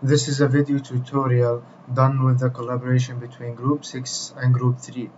This is a video tutorial done with the collaboration between Group 6 and Group 3.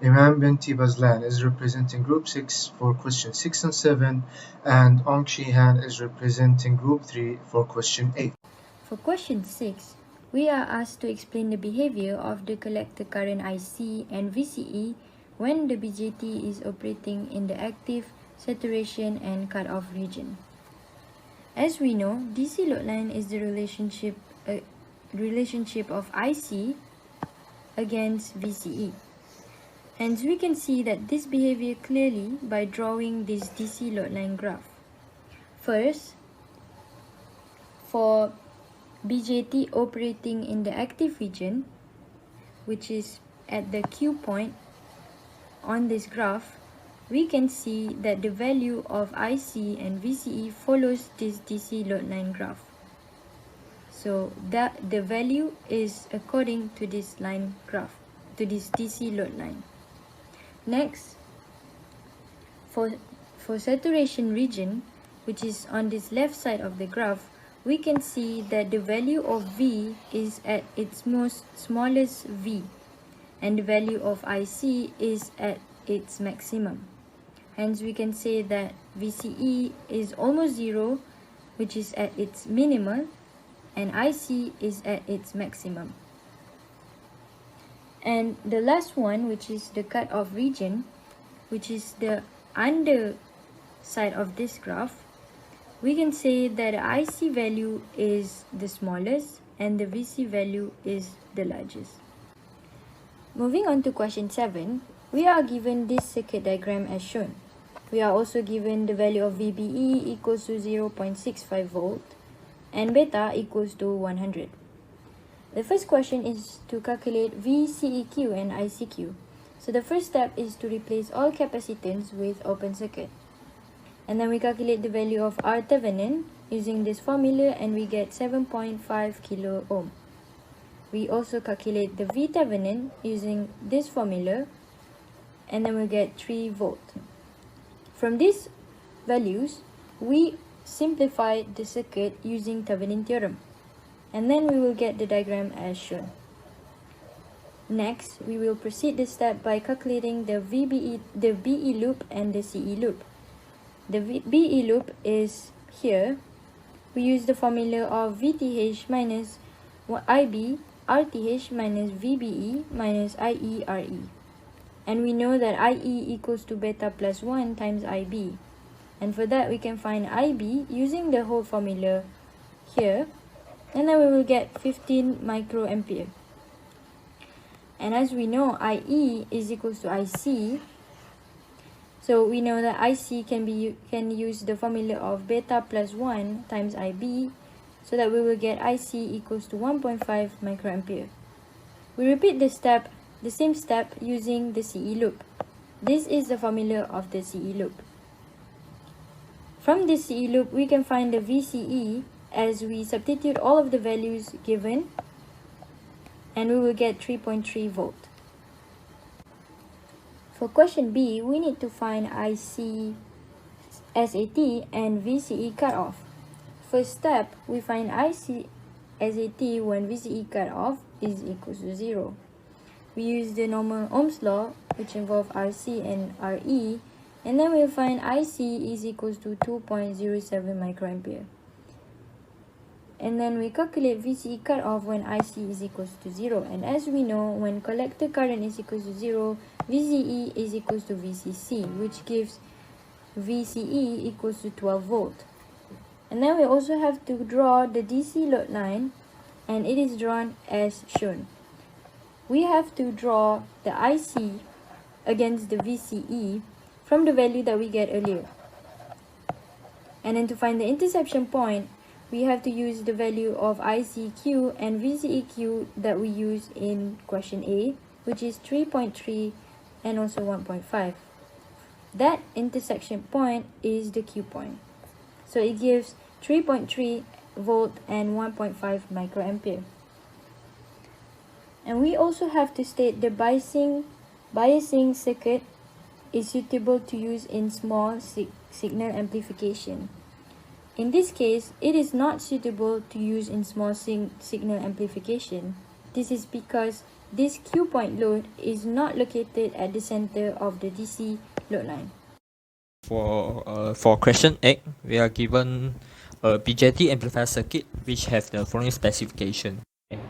Imam Binti Bazlan is representing Group 6 for question 6 and 7, and Ong Shihan is representing Group 3 for question 8. For question 6, we are asked to explain the behavior of the collector current IC and VCE when the BJT is operating in the active, saturation and cutoff region. As we know, DC load line is the relationship of IC against VCE. Hence, we can see that this behavior clearly by drawing this DC load line graph. First, for BJT operating in the active region, which is at the Q point on this graph, we can see that the value of IC and VCE follows this DC load line graph. So that the value is according to this line graph, to this DC load line. Next, for saturation region, which is on this left side of the graph, we can see that the value of V is at its smallest V, and the value of IC is at its maximum. Hence, we can say that VCE is almost zero, which is at its minimal, and IC is at its maximum. And the last one, which is the cutoff region, which is the underside of this graph, we can say that the IC value is the smallest and the VC value is the largest. Moving on to question 7, we are given this circuit diagram as shown. We are also given the value of VBE equals to 0.65 volt and beta equals to 100. The first question is to calculate VCEQ and ICQ. So the first step is to replace all capacitance with open circuit. And then we calculate the value of R Thevenin using this formula and we get 7.5 kilo ohm. We also calculate the V Thevenin using this formula and then we get 3 volt. From these values, we simplify the circuit using Thevenin theorem. And then we will get the diagram as shown. Next, we will proceed this step by calculating the BE loop and the CE loop. The BE loop is here. We use the formula of VTH minus IB RTH minus VBE minus IE RE. And we know that IE equals to beta plus 1 times IB. And for that, we can find IB using the whole formula here. And then we will get 15 microampere. And as we know, IE is equals to IC. So we know that IC can use the formula of beta plus 1 times IB, so that we will get IC equals to 1.5 microampere. We repeat the same step using the CE loop. This is the formula of the CE loop. From this CE loop, we can find the VCE as we substitute all of the values given, and we will get 3.3 volt. For question B, we need to find IC SAT and VCE cutoff. First step, we find IC SAT when VCE cutoff is equals to 0. We use the normal Ohm's law, which involves RC and RE, and then we'll find IC is equals to 2.07 microampere. And then we calculate VCE cutoff when IC is equals to 0. And as we know, when collector current is equals to 0, VCE is equals to VCC, which gives VCE equals to 12 volt. And then we also have to draw the DC load line, and it is drawn as shown. We have to draw the IC against the VCE from the value that we get earlier. And then to find the intersection point, we have to use the value of ICQ and VCEQ that we use in question A, which is 3.3 and also 1.5. That intersection point is the Q point. So it gives 3.3 volt and 1.5 microampere. And we also have to state the biasing circuit is suitable to use in small signal amplification. In this case, it is not suitable to use in small signal amplification. This is because this Q point load is not located at the center of the DC load line. For question 8, we are given a BJT amplifier circuit which have the following specification.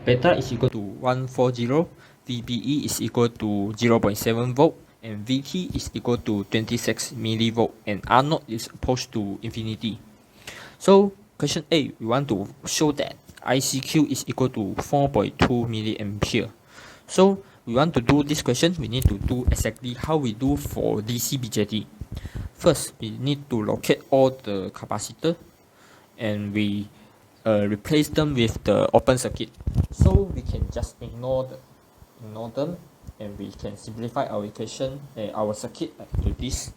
Beta is equal to 140, VBE is equal to 0.7 volt, and VT is equal to 26 millivolt, and R0 is opposed to infinity. So question A, we want to show that ICQ is equal to 4.2 milliampere. So we want to do this question, we need to do exactly how we do for DC BJT. First, we need to locate all the capacitor and we replace them with the open circuit. So we can just ignore them and we can simplify our equation and our circuit to this.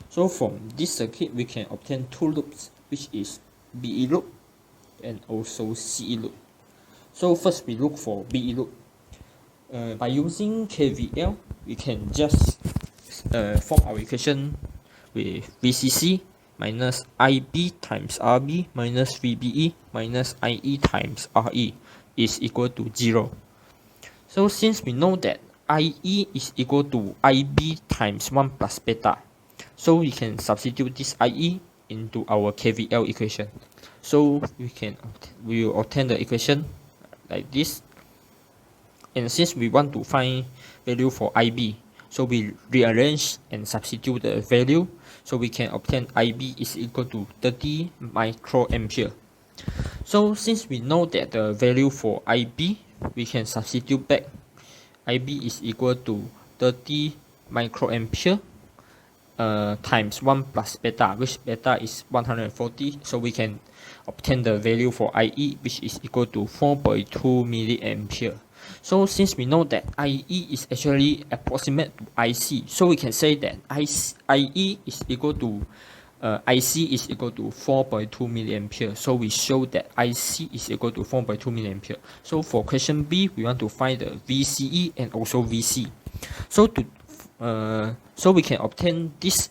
So from this circuit, we can obtain two loops, which is BE loop and also CE loop. So first we look for BE loop. By using KVL, we can just form our equation with VCC minus IB times RB minus VBE minus IE times RE is equal to 0. So since we know that IE is equal to IB times 1 plus beta, so we can substitute this IE into our KVL equation. So we will obtain the equation like this. And since we want to find value for IB, so we rearrange and substitute the value, so we can obtain IB is equal to 30 microampere. So since we know that the value for IB, we can substitute back. IB is equal to 30 microampere times 1 plus beta, which beta is 140. So we can obtain the value for IE, which is equal to 4.2 milliampere. So since we know that IE is actually approximate to IC, so we can say that IE is equal to IC is equal to 4.2 milliampere. So we show that IC is equal to 4.2 milliampere. So for question B, we want to find the VCE and also VC. So we can obtain this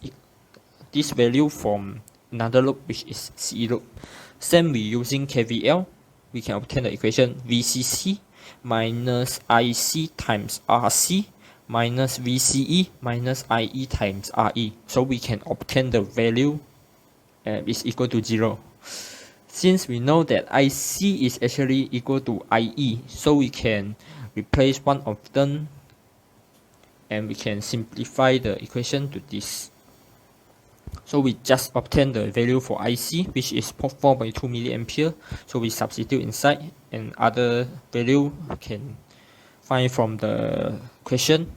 value from another loop, which is CE loop. Same we using KVL, we can obtain the equation VCC minus IC times RC minus VCE minus IE times RE. So we can obtain the value is equal to 0. Since we know that IC is actually equal to IE, so we can replace one of them and we can simplify the equation to this. So we just obtain the value for IC, which is 4.2 milliampere. So we substitute inside, and other value can find from the question.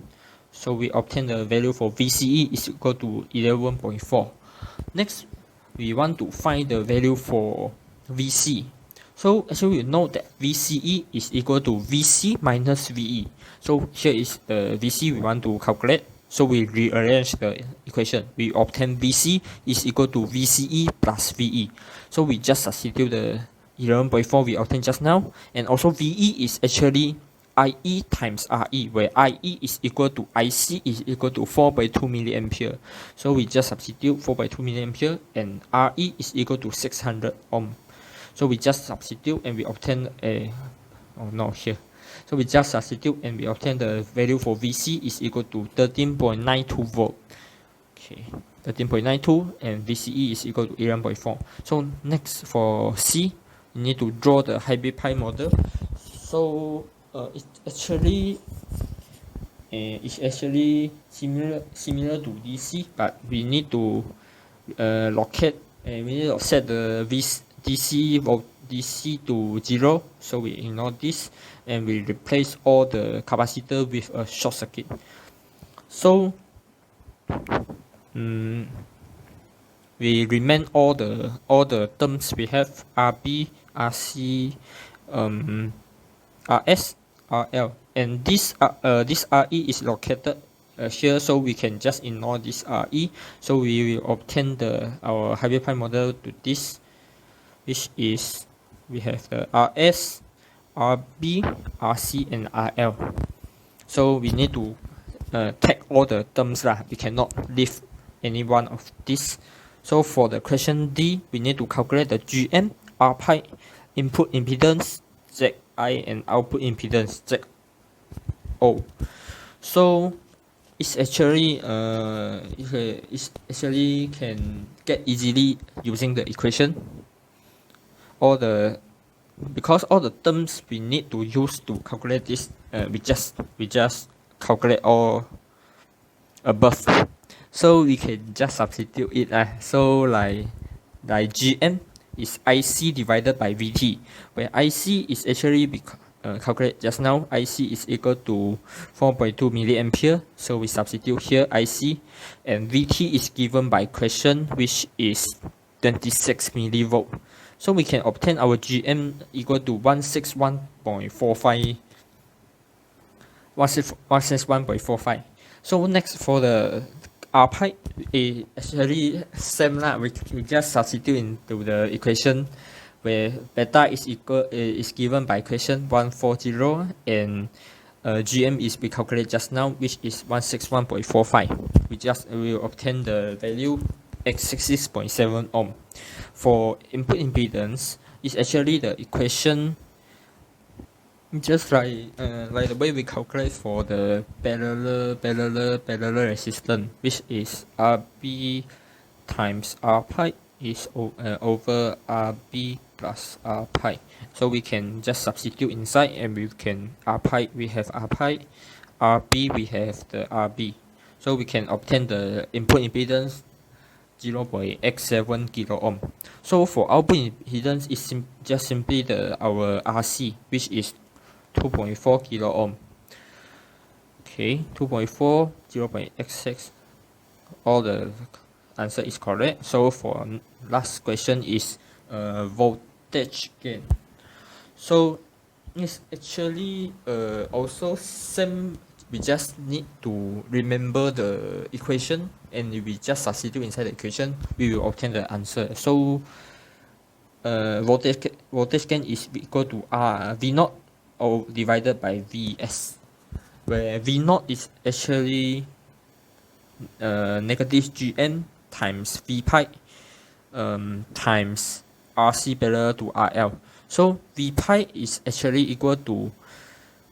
So we obtain the value for VCE is equal to 11.4. Next, we want to find the value for VC. So actually we know that VCE is equal to VC minus VE. So here is the VC we want to calculate. So we rearrange the equation. We obtain VC is equal to VCE plus VE. So we just substitute the 11.4 we obtained just now. And also VE is actually IE times RE, where IE is equal to IC is equal to 4.2 milliampere. So we just substitute 4.2 milliampere and RE is equal to 600 ohm. So we just substitute and we obtain a, So we just substitute and we obtain the value for VC is equal to 13.92 volt. Okay, 13.92 and VCE is equal to 11.4. So next for C, you need to draw the hybrid pi model. So it's actually similar to DC, but we need to locate and we need to set the DC to 0, so we ignore this and we replace all the capacitor with a short circuit. So we remain all the terms we have: RB, RC, RS, RL, and this RE is located here, so we can just ignore this RE. So we will obtain our hybrid pi model to this, which is we have the RS, RB, RC, and RL. So we need to take all the terms lah. We cannot leave any one of this. So for the question D, we need to calculate the GM, R pi, input impedance ZI, and output impedance ZO. So it's actually can get easily using the equation. Because all the terms we need to use to calculate this, we just calculate all above. So we can just substitute it. So like GM is IC divided by VT, where IC is actually calculate just now. IC is equal to 4.2 milliampere. So we substitute here IC, and VT is given by question, which is 26 millivolt. So we can obtain our GM equal to 161.45. 161.45. So next for the R pi, actually same lah. We just substitute into the equation where beta is given by equation 140, and GM is we calculate just now, which is 161.45. We will obtain the value x 66.7 ohm. For input impedance, is actually the equation just like the way we calculate for the parallel resistance, which is RB times R pi is over RB plus R pi. So we can just substitute inside, and we can R pi, we have R pi, RB, we have the RB. So we can obtain the input impedance 0.87 kilo ohm. So for output impedance is just simply our RC, which is 2.4 kilo ohm. Okay, 2.4, 0.86. All the answer is correct. So for last question is voltage gain. So it's actually also same. We just need to remember the equation, and if we just substitute inside the equation, we will obtain the answer. So voltage gain is equal to V naught or divided by Vs, where V naught is actually negative Gm times V pi times RC parallel to RL. So V pi is actually equal to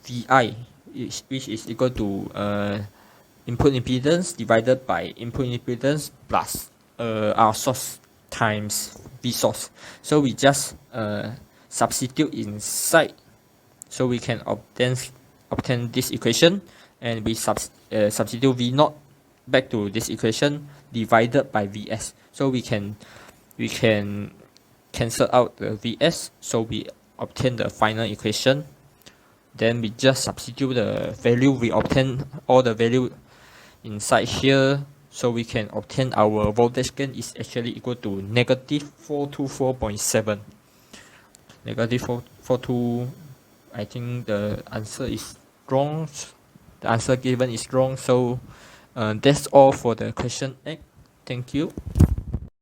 Vi, which is equal to input impedance divided by input impedance plus R source times V source. So we just substitute inside, so we can obtain this equation, and we substitute V naught back to this equation divided by Vs. So we can cancel out the Vs, so we obtain the final equation. Then we just substitute the value, we obtain all the value inside here, so we can obtain our voltage gain is actually equal to negative 424.7. Negative 442. I think the answer is wrong. The answer given is wrong. So that's all for the question 8. Thank you.